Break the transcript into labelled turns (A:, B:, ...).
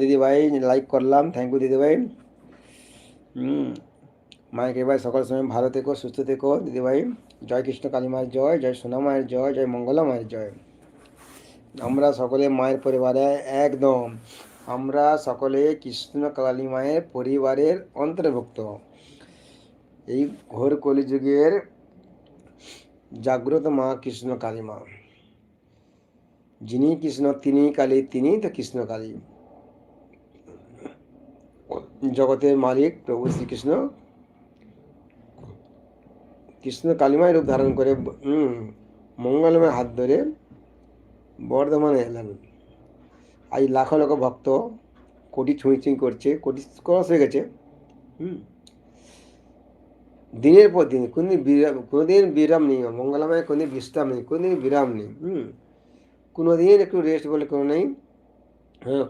A: দিদিভাই লাইক করলাম, thank you দিদিভাই। মায়ের কৃপায় সকল সময় ভালো থেকো, সুস্থ থেকো দিদিভাই। জয় কৃষ্ণ কালী মায়ের জয়, জয় সোনা মায়ের জয়, জয় মঙ্গলা মায়ের জয়। আমরা সকলে মায়ের পরিবারে একদম, আমরা সকলে কৃষ্ণ কালী মায়ের পরিবারের অন্তর্ভুক্ত। এই ঘোর কলিযুগের জাগ্রত মা কৃষ্ণ কালী মা, যিনি কৃষ্ণ তিনি কালী, তিনি তো কৃষ্ণ কালী। জগতের মালিক প্রভু শ্রীকৃষ্ণ কৃষ্ণ কালীমায় রূপ ধারণ করে মঙ্গলময় হাত ধরে বর্ধমানে এলেন। আজ লাখো লাখো ভক্ত কোটি ছুঁই ছুঁই করছে, কোটি ক্রস হয়ে গেছে। দিনের পর দিন কোনোদিন বিরাম নেই, মঙ্গলময় কোনোদিন বিশ্রাম নেই, কোনোদিন বিরাম নেই। কোনোদিন একটু রেস্ট বলে কোনো নেই। হ্যাঁ,